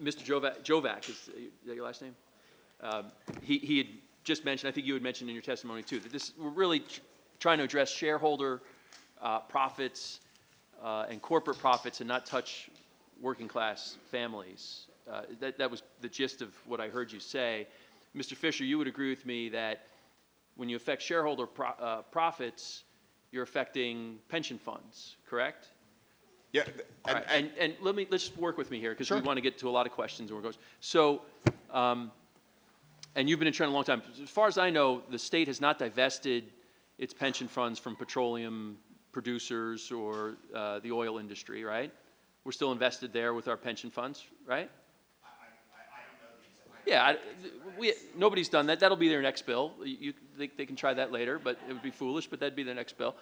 Mr. Jovac, is that your last name? He had just mentioned, I think you had mentioned in your testimony too, that we're really trying to address shareholder profits and corporate profits and not touch working class families. That was the gist of what I heard you say. Mr. Fisher, you would agree with me that when you affect shareholder profits, you're affecting pension funds, correct? Yeah. Right. And let's just work with me here because Sure. we want to get to a lot of questions. So, and you've been in Trent a long time. As far as I know, the state has not divested its pension funds from petroleum producers or the oil industry, right? We're still invested there with our pension funds, right? I don't know the exact. Yeah, nobody's done that. That'll be their next bill. They can try that later, but it would be foolish, but that'd be their next bill.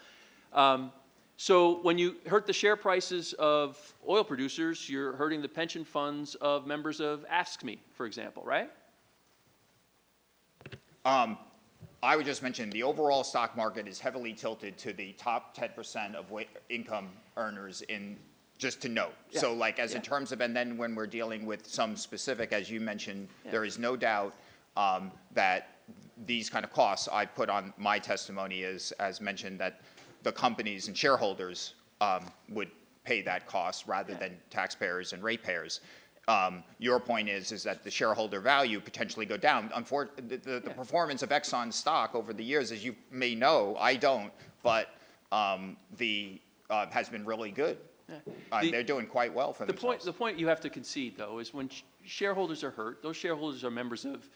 So when you hurt the share prices of oil producers, you're hurting the pension funds of members of Ask Me, for example, right? I would just mention the overall stock market is heavily tilted to the top 10% of income earners just to note. Yeah. So like in terms of, and then when we're dealing with some specific, as you mentioned, there is no doubt that these kind of costs I put on my testimony as mentioned that the companies and shareholders would pay that cost rather than taxpayers and ratepayers. Your point is that the shareholder value potentially go down. The performance of Exxon stock over the years, as you may know, I don't, but has been really good. They're doing quite well for themselves. The point you have to concede, though, is when shareholders are hurt, those shareholders are members of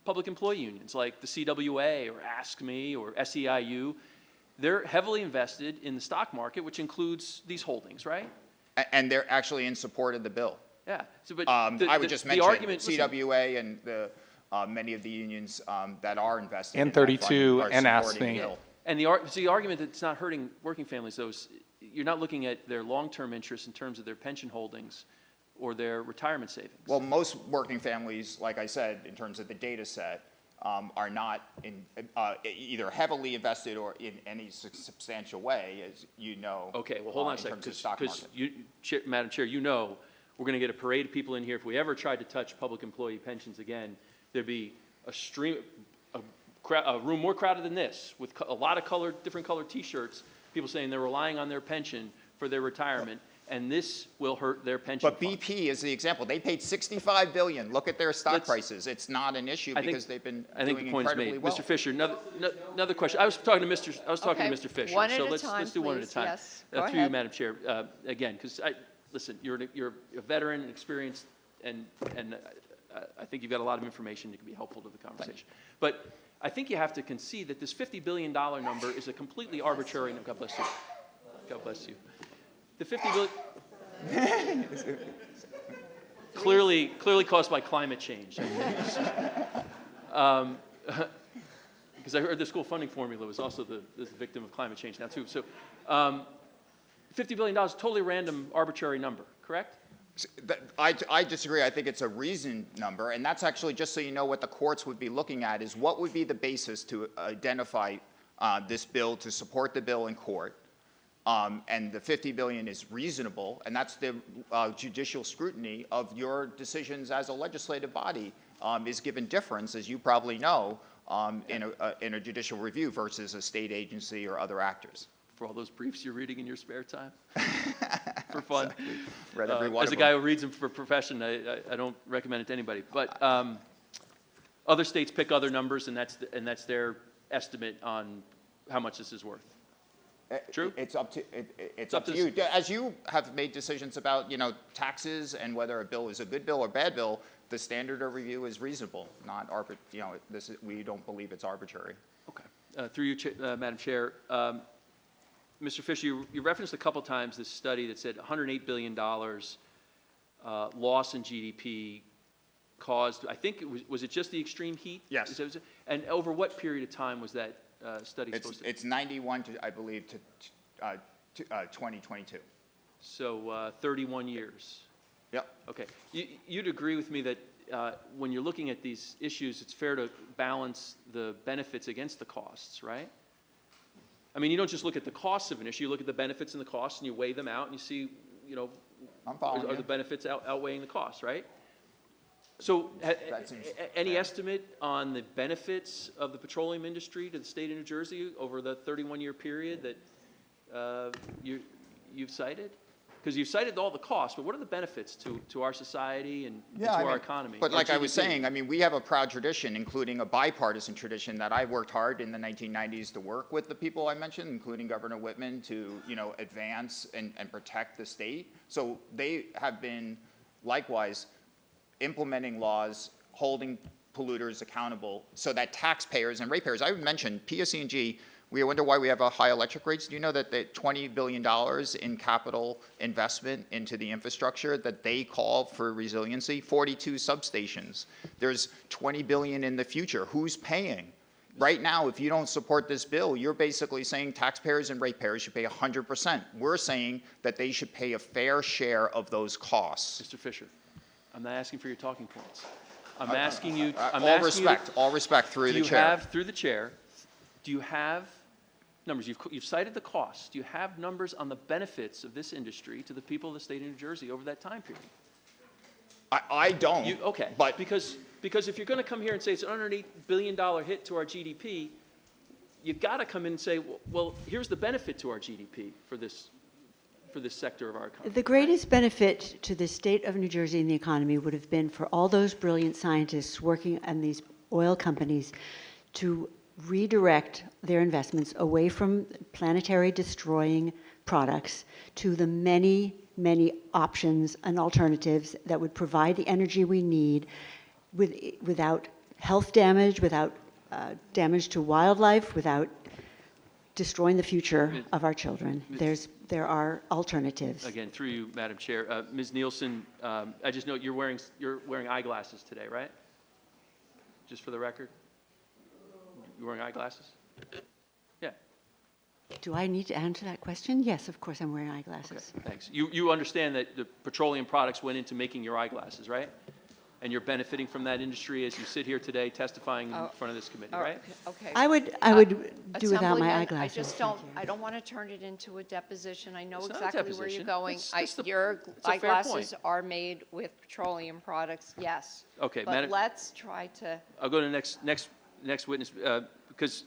public employee unions like the CWA or Ask Me or SEIU. They're heavily invested in the stock market, which includes these holdings, right? And they're actually in support of the bill. Yeah. So, but I would just mention CWA and many of the unions that are invested and in 32 and Ask Me. And the argument that it's not hurting working families, though, is you're not looking at their long-term interests in terms of their pension holdings or their retirement savings. Well, most working families, like I said, in terms of the data set, are not either heavily invested or in any substantial way, as you know. Okay, well, hold on a second, because Madam Chair, you know we're going to get a parade of people in here. If we ever tried to touch public employee pensions again, there'd be a room more crowded than this with a lot of different colored T-shirts, people saying they're relying on their pension for their retirement, and this will hurt their pension But BP is the example. They paid $65 billion. Look at their stock prices. It's not an issue because they've been doing incredibly well. Mr. Fisher, another question. I was talking to Mr. Fisher. One at so a let's time, do one at a time. Yes. Through you, Madam Chair. Again, because listen, you're a veteran and experienced, and I think you've got a lot of information that can be helpful to the conversation. But I think you have to concede that this $50 billion number is a completely arbitrary. God bless you. God bless you. The $50 billion clearly caused by climate change. Because I heard the school funding formula was also the victim of climate change now too. So $50 billion is a totally random, arbitrary number, correct? I disagree. I think it's a reasoned number, and that's actually, just so you know, what the courts would be looking at is what would be the basis to identify this bill, to support the bill in court. And the $50 billion is reasonable, and that's the judicial scrutiny of your decisions as a legislative body is given difference, as you probably know, in a judicial review versus a state agency or other actors. For all those briefs you're reading in your spare time, for fun. Exactly. Read every one as a guy who reads them for profession, I don't recommend it to anybody. But other states pick other numbers, and that's their estimate on how much this is worth. True. It's up to you. As you have made decisions about taxes and whether a bill is a good bill or bad bill, the standard of review is reasonable, not arbitrary. We don't believe it's arbitrary. Okay. Through you, Madam Chair. Mr. Fisher, you referenced a couple times this study that said $108 billion loss in GDP caused, I think, was it just the extreme heat? Yes. And over what period of time was that study supposed to? It's 91, I believe, to 2022. So 31 years. Yep. Okay. You'd agree with me that when you're looking at these issues, it's fair to balance the benefits against the costs, right? I mean, you don't just look at the costs of an issue, you look at the benefits and the costs and you weigh them out and you see, I'm following are you. the benefits outweighing the costs, right? So, That seems any fair. estimate on the benefits of the petroleum industry to the state of New Jersey over the 31-year period that you've cited? Because you've cited all the costs, but what are the benefits to our society and to our economy? But our like I was GDP? saying, I mean, we have a proud tradition, including a bipartisan tradition that I worked hard in the 1990s to work with the people I mentioned, including Governor Whitman, to, advance and protect the state. So they have been likewise implementing laws, holding polluters accountable so that taxpayers and ratepayers, I would mention PSE&G, we wonder why we have high electric rates. Do you know that the $20 billion in capital investment into the infrastructure that they call for resiliency, 42 substations. There's $20 billion in the future. Who's paying? Right now, if you don't support this bill, you're basically saying taxpayers and ratepayers should pay 100%. We're saying that they should pay a fair share of those costs. Mr. Fisher, I'm not asking for your talking points. I'm asking you. All respect through the chair. Through the chair, do you have numbers? You've cited the costs. Do you have numbers on the benefits of this industry to the people of the state of New Jersey over that time period? I don't. Okay. But because if you're going to come here and say it's an $108 billion hit to our GDP, you've got to come in and say, well, here's the benefit to our GDP for this sector of our economy. The greatest benefit to the state of New Jersey and the economy would have been for all those brilliant scientists working on these oil companies to redirect their investments away from planetary destroying products to the many, many options and alternatives that would provide the energy we need without health damage, without damage to wildlife, without destroying the future of our children. There are alternatives. Again, through you, Madam Chair. Ms. Nielsen, I just note you're wearing eyeglasses today, right? Just for the record? You're wearing eyeglasses? Yeah. Do I need to answer that question? Yes, of course I'm wearing eyeglasses. Okay, thanks. You understand that the petroleum products went into making your eyeglasses, right? And you're benefiting from that industry as you sit here today testifying in front of this committee, right? Okay. I would do without my Assemblyman, eyeglasses. I just thank don't, you. I don't want to turn it into a deposition. I know It's not a exactly where you're deposition. going. It's Your a fair point. eyeglasses are made with petroleum products, yes. Okay, But Madam- let's try to, I'll go to the next witness, because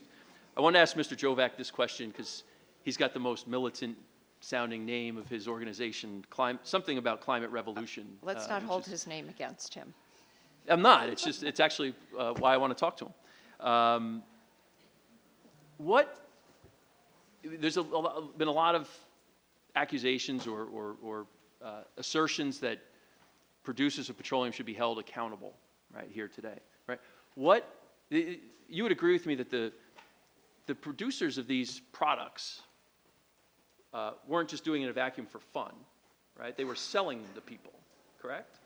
I want to ask Mr. Jovac this question, because he's got the most militant-sounding name of his organization, something about climate revolution. let's not which hold is- his name against him. I'm not. It's actually why I want to talk to him. There's been a lot of accusations or assertions that producers of petroleum should be held accountable right here today, right? You would agree with me that the producers of these products weren't just doing it in a vacuum for fun, right? They were selling them to people, correct?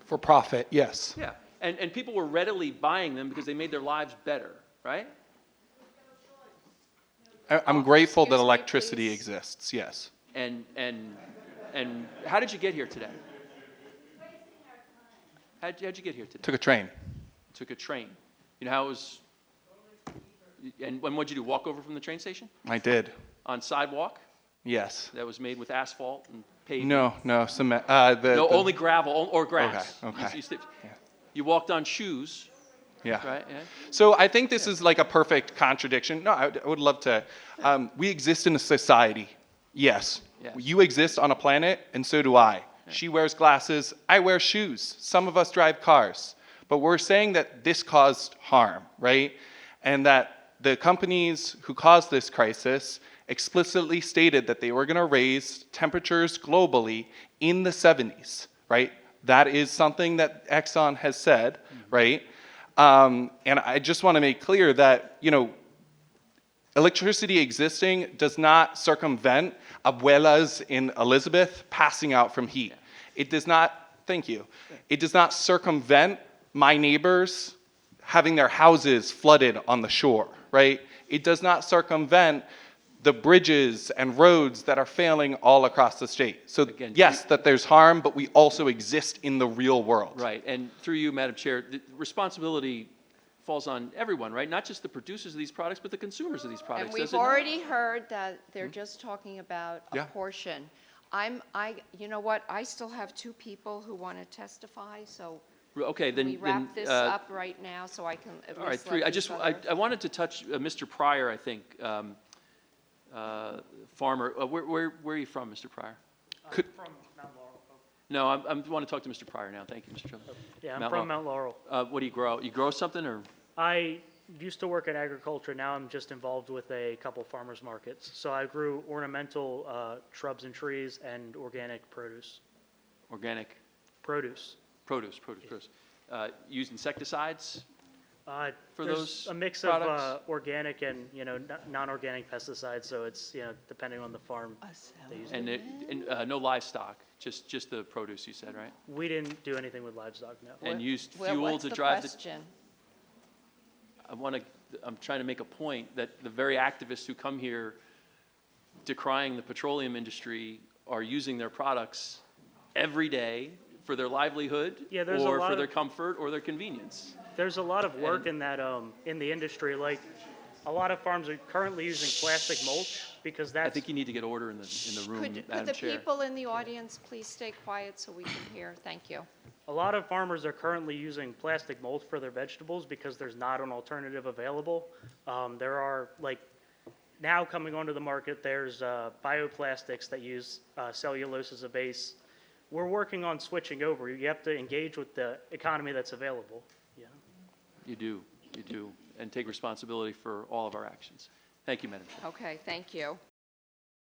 For profit, yes. Yeah, and people were readily buying them because they made their lives better, right? I'm grateful that excuse me, electricity please. exists, yes. And how did you get here today? How'd you get here today? Took a train. Took a train. You know how it was? And what'd you do? Walk over from the train station I did, on sidewalk yes. that was made with asphalt and paved? No, cement. Only gravel or grass. Okay. You walked on shoes, Yeah. right? Yeah. So I think this is like a perfect contradiction. No, I would love to. We exist in a society. Yes. Yes. You exist on a planet, and so do I. She wears glasses. I wear shoes. Some of us drive cars. But we're saying that this caused harm, right? And that the companies who caused this crisis explicitly stated that they were going to raise temperatures globally in the 70s, right? That is something that Exxon has said, right? And I just want to make clear that, electricity existing does not circumvent abuelas in Elizabeth passing out from heat. It does not, thank you, it does not circumvent my neighbors having their houses flooded on the shore, right? It does not circumvent the bridges and roads that are failing all across the state. So Again, yes, that there's harm, but we also exist in the real world. Right, and through you, Madam Chair, the responsibility falls on everyone, right? Not just the producers of these products, but the consumers of these products. And we've does it not? already heard that they're just talking about a Yeah. portion. You know what, I still have two people who want to testify, so Okay, can we then, wrap this uh, up right now so I can at all right, least three. let I these just, others? I wanted to touch Mr. Pryor, I think, farmer. Where are you from, Mr. Pryor? Could- From Mount Laurel. No, I want to talk to Mr. Pryor now. Thank you, Mr. Chairman. Yeah, I'm Mount from Laurel. Mount Laurel. What do you grow? You grow something, or? I used to work in agriculture. Now I'm just involved with a couple farmers markets. So I grew ornamental shrubs and trees and organic produce. Organic Produce. produce. Use insecticides? For There's those a mix products? of organic and non-organic pesticides. So it's depending on the farm. They use And, no livestock, just the produce, you said, right? We didn't do anything with livestock. No. And used Well, fuel what's to the drive the. question? I'm trying to make a point that the very activists who come here decrying the petroleum industry are using their products every day for their livelihood, Yeah, there's a or lot for their of- comfort or their convenience. There's a lot of work in that in the industry. Like a lot of farms are currently using plastic mulch because I that's think you need to get order in the room, Could Madam the Chair. people in the audience please stay quiet so we can hear? Thank you. a lot of farmers are currently using plastic mulch for their vegetables because there's not an alternative available. There are like now coming onto the market. There's bioplastics that use cellulose as a base. We're working on switching over. You have to engage with the economy that's available. Yeah. You do, and take responsibility for all of our actions. Thank you, Madam Chair. Okay, thank you.